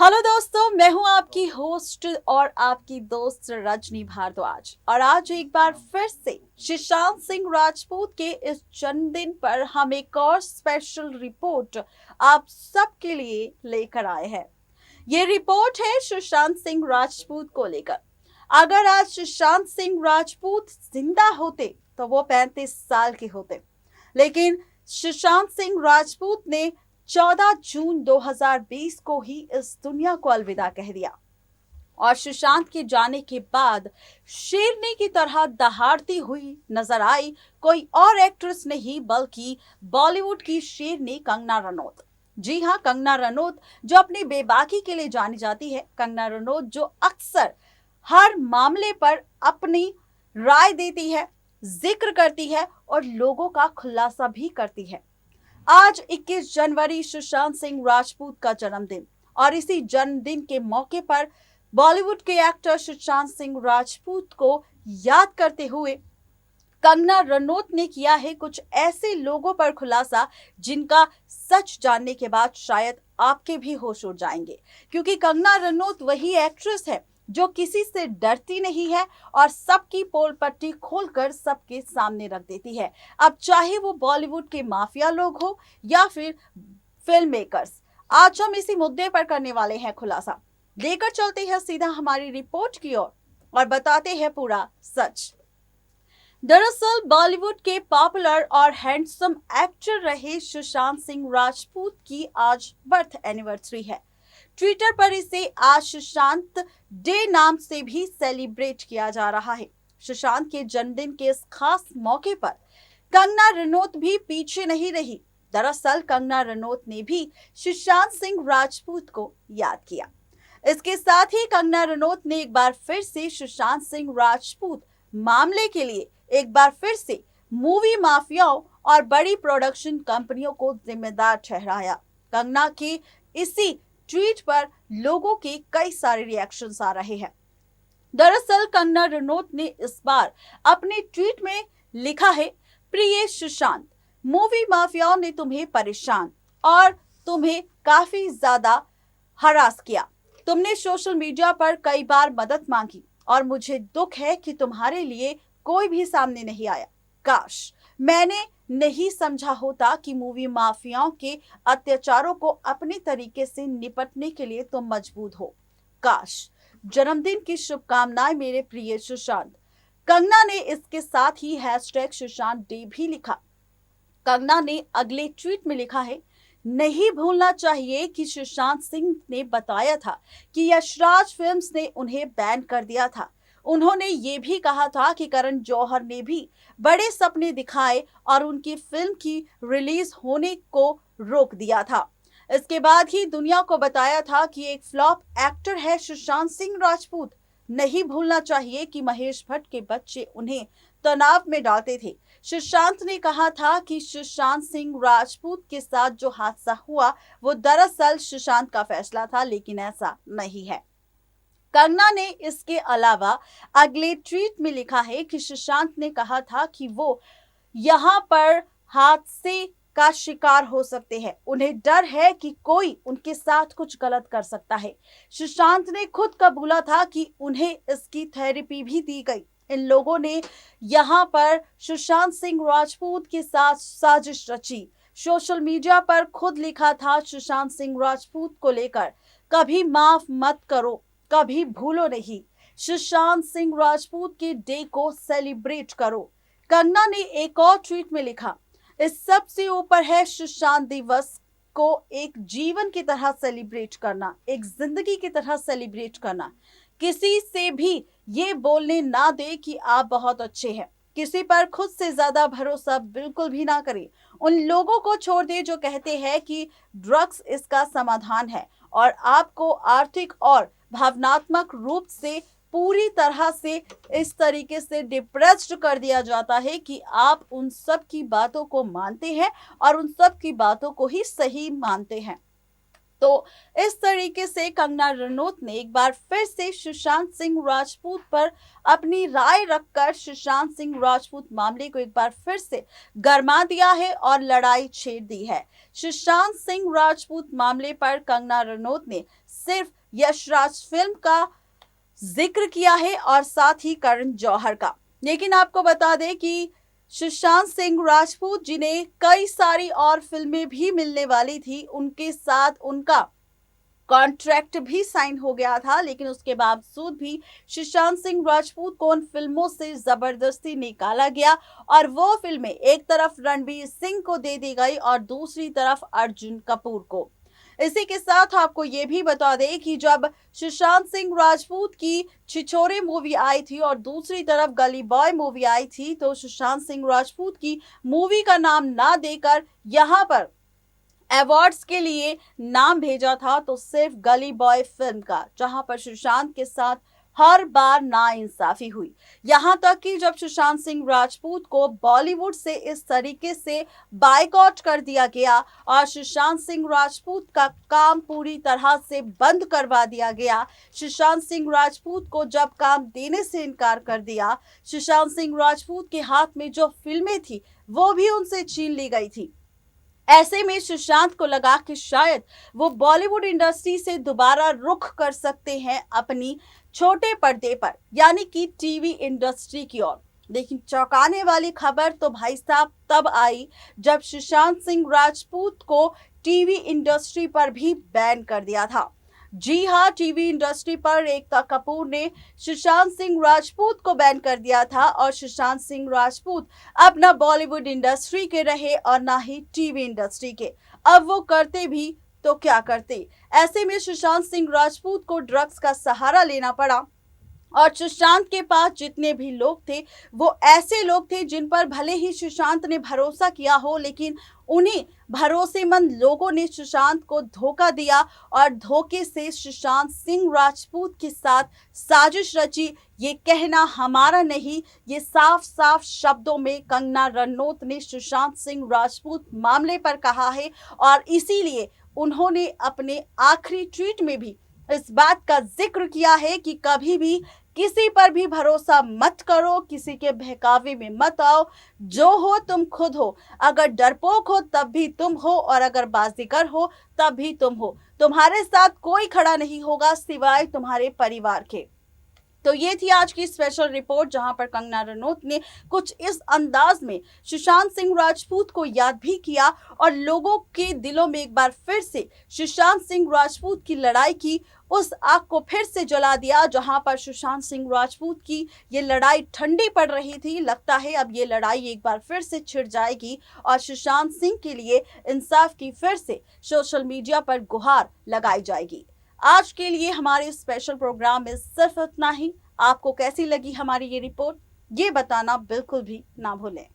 Hello दोस्तों, मैं हूं आपकी होस्ट और आपकी दोस्त रजनी भारद्वाज। और आज एक बार फिर से सुशांत सिंह राजपूत के इस जन्मदिन पर हम एक और स्पेशल रिपोर्ट आप सबके लिए लेकर आए हैं। ये रिपोर्ट है सुशांत सिंह राजपूत को लेकर। अगर आज सुशांत सिंह राजपूत जिंदा होते तो वो 35 साल के होते, लेकिन सुशांत सिंह राजपूत ने 14 जून 2020 को ही इस दुनिया को अलविदा कह दिया। और सुशांत के जाने के बाद शेरनी की तरह दहाड़ती हुई नजर आई कोई और एक्ट्रेस नहीं, बल्कि बॉलीवुड की शेरनी कंगना रनौत। जी हाँ, कंगना रनौत, जो अपनी बेबाकी के लिए जानी जाती है। कंगना रनौत जो अक्सर हर मामले पर अपनी राय देती है, जिक्र करती है और लोगों का खुलासा भी करती है। आज 21 जनवरी सुशांत सिंह राजपूत का जन्मदिन, और इसी जन्मदिन के मौके पर बॉलीवुड के एक्टर सुशांत सिंह राजपूत को याद करते हुए कंगना रनौत ने किया है कुछ ऐसे लोगों पर खुलासा जिनका सच जानने के बाद शायद आपके भी होश उड़ जाएंगे। क्योंकि कंगना रनौत वही एक्ट्रेस है जो किसी से डरती नहीं है और सबकी पोल पट्टी खोलकर सबके सामने रख देती है। अब चाहे वो बॉलीवुड के माफिया लोग हो या फिर फिल्म मेकर्स। आज हम इसी मुद्दे पर करने वाले हैं खुलासा। लेकर चलते हैं सीधा हमारी रिपोर्ट की ओर और बताते हैं पूरा सच। दरअसल बॉलीवुड के पॉपुलर और हैंडसम एक्टर रहे सुशांत सिंह राजपूत की आज बर्थ एनिवर्सरी है। ट्विटर पर इसे आज सुशांत डे नाम से भी सेलिब्रेट किया जा रहा है। सुशांत के जन्मदिन के इस खास मौके पर कंगना रनौत भी पीछे नहीं रही। दरअसल कंगना रनौत ने भी सुशांत सिंह राजपूत को याद किया। इसके साथ ही कंगना रनौत ने एक बार फिर से सुशांत सिंह राजपूत मामले के लिए एक बार फिर से मूवी माफियाओं और बड़ी प्रोडक्शन कंपनियों को जिम्मेदार ठहराया। कंगना के इसी ट्वीट पर लोगों के कई सारे रिएक्शंस आ रहे हैं। दरअसल कंगना रनौत ने इस बार अपने ट्वीट में लिखा है, प्रिय सुशांत, मूवी माफियाओं ने तुम्हें परेशान और तुम्हें काफी ज्यादा हरास किया। तुमने सोशल मीडिया पर कई बार मदद मांगी और मुझे दुख है कि तुम्हारे लिए कोई भी सामने नहीं आया। काश मैंने नहीं समझा होता कि मूवी माफियाओं के अत्याचारों को अपने तरीके से निपटने के लिए तुम मजबूत हो। काश। जन्मदिन की शुभकामनाएं मेरे प्रिय सुशांत। कंगना ने इसके साथ ही हैशटैग सुशांत डे भी लिखा। कंगना ने अगले ट्वीट में लिखा है, नहीं भूलना चाहिए कि सुशांत सिंह ने बताया था कि यशराज फिल्म्स ने उन्हें बैन कर दिया था। उन्होंने ये भी कहा था कि करण जौहर ने भी बड़े सपने दिखाए और उनकी फिल्म की रिलीज होने को रोक दिया था। इसके बाद ही दुनिया को बताया था कि एक फ्लॉप एक्टर है सुशांत सिंह राजपूत। नहीं भूलना चाहिए कि महेश भट्ट के बच्चे उन्हें तनाव में डालते थे। सुशांत ने कहा था कि सुशांत सिंह राजपूत के साथ जो हादसा हुआ वो दरअसल सुशांत का फैसला था, लेकिन ऐसा नहीं है। कंगना ने इसके अलावा अगले ट्वीट में लिखा है कि सुशांत ने कहा था कि वो यहाँ पर हादसे का शिकार हो सकते हैं। उन्हें डर है कि कोई उनके साथ कुछ गलत कर सकता है। सुशांत ने खुद कबूला था कि उन्हें इसकी थेरेपी भी दी गई। इन लोगों ने यहाँ पर सुशांत सिंह राजपूत के साथ साजिश रची। सोशल मीडिया पर खुद लिखा था सुशांत सिंह राजपूत को लेकर, कभी माफ मत करो, कभी भूलो नहीं, सुशांत सिंह राजपूत के डे को सेलिब्रेट करो। कंगना ने एक और ट्वीट में लिखा, इस सब से ऊपर है सुशांत दिवस को एक जीवन की तरह सेलिब्रेट करना, एक जिंदगी की तरह सेलिब्रेट करना। किसी से भी ये बोलने ना दे कि आप बहुत अच्छे हैं। किसी पर खुद से ज्यादा भरोसा बिल्कुल भी ना करें। उन लोगों को छोड़ दे जो कहते हैं कि ड्रग्स इसका समाधान है और आपको आर्थिक और भावनात्मक रूप से पूरी तरह से इस तरीके से डिप्रेस्ड कर दिया जाता है कि आप उन सब की बातों को मानते हैं और उन सब की बातों को ही सही मानते हैं। तो इस तरीके से कंगना रनौत ने एक बार फिर से सुशांत सिंह राजपूत पर अपनी राय रखकर सुशांत सिंह राजपूत मामले को एक बार फिर से गरमा दिया है और लड़ाई छेड़ दी है। सुशांत सिंह राजपूत मामले पर कंगना रनौत ने सिर्फ यशराज फिल्म का जिक्र किया है और साथ ही करण जौहर का। लेकिन आपको बता दें कि सुशांत सिंह राजपूत जिन्हें कई सारी और फिल्में भी मिलने वाली थी, उनके साथ उनका कॉन्ट्रैक्ट भी साइन हो गया था, लेकिन उसके बावजूद भी सुशांत सिंह राजपूत को उन फिल्मों से जबरदस्ती निकाला गया और वो फिल्में एक तरफ रणवीर सिंह को दे दी गई और दूसरी तरफ अर्जुन कपूर को। इसी के साथ आपको ये भी बता दें कि जब सुशांत सिंह राजपूत की छिछोरे मूवी आई थी और दूसरी तरफ गली बॉय मूवी आई थी, तो सुशांत सिंह राजपूत की मूवी का नाम ना देकर यहाँ पर अवार्ड्स के लिए नाम भेजा था तो सिर्फ गली बॉय फिल्म का, जहां पर सुशांत के साथ हर बार नाइंसाफी हुई। यहां तक कि जब सुशांत सिंह राजपूत को बॉलीवुड से इस तरीके से बायकॉट कर दिया गया और सुशांत सिंह राजपूत का काम पूरी तरह से बंद करवा दिया गया, सुशांत सिंह राजपूत को जब काम देने से इनकार कर दिया, सुशांत सिंह राजपूत के हाथ में जो फिल्में थी वो भी उनसे छीन ली गई थी। ऐसे में सुशांत को लगा कि शायद वो बॉलीवुड इंडस्ट्री से दोबारा रुख कर सकते हैं अपनी छोटे पर्दे पर, यानी कि टीवी इंडस्ट्री की ओर। लेकिन चौंकाने वाली खबर तो भाई साहब तब आई जब सुशांत सिंह राजपूत को टीवी इंडस्ट्री पर भी बैन कर दिया था। जी हाँ, टीवी इंडस्ट्री पर एकता कपूर ने सुशांत सिंह राजपूत को बैन कर दिया था और सुशांत सिंह राजपूत अब न बॉलीवुड इंडस्ट्री के रहे और ना ही टीवी इंडस्ट्री के। अब वो करते भी तो क्या करते। ऐसे में सुशांत सिंह राजपूत को ड्रग्स का सहारा लेना पड़ा और सुशांत के पास जितने भी लोग थे वो ऐसे लोग थे जिन पर भले ही सुशांत ने भरोसा किया हो, लेकिन उन्हीं भरोसेमंद लोगों ने सुशांत को धोखा दिया और धोखे से सुशांत सिंह राजपूत के साथ साजिश रची। ये कहना हमारा नहीं, ये साफ साफ शब्दों में कंगना रनौत ने सुशांत सिंह राजपूत मामले पर कहा है और इसीलिए उन्होंने अपने आखिरी ट्वीट में भी इस बात का जिक्र किया है कि कभी भी किसी पर भी भरोसा मत करो, किसी के बहकावे में मत आओ। जो हो तुम खुद हो, अगर डरपोक हो तब भी तुम हो और अगर बाजीगर हो तब भी तुम हो। तुम्हारे साथ कोई खड़ा नहीं होगा सिवाय तुम्हारे परिवार के। तो ये थी आज की स्पेशल रिपोर्ट, जहां पर कंगना रनौत ने कुछ इस अंदाज में सुशांत सिंह राजपूत को याद भी किया और लोगों के दिलों में एक बार फिर से सुशांत सिंह राजपूत की लड़ाई की उस आग को फिर से जला दिया, जहां पर सुशांत सिंह राजपूत की ये लड़ाई ठंडी पड़ रही थी। लगता है अब ये लड़ाई एक बार फिर से छिड़ जाएगी और सुशांत सिंह के लिए इंसाफ की फिर से सोशल मीडिया पर गुहार लगाई जाएगी। आज के लिए हमारे स्पेशल प्रोग्राम में सिर्फ इतना ही। आपको कैसी लगी हमारी ये रिपोर्ट, ये बताना बिल्कुल भी ना भूलें।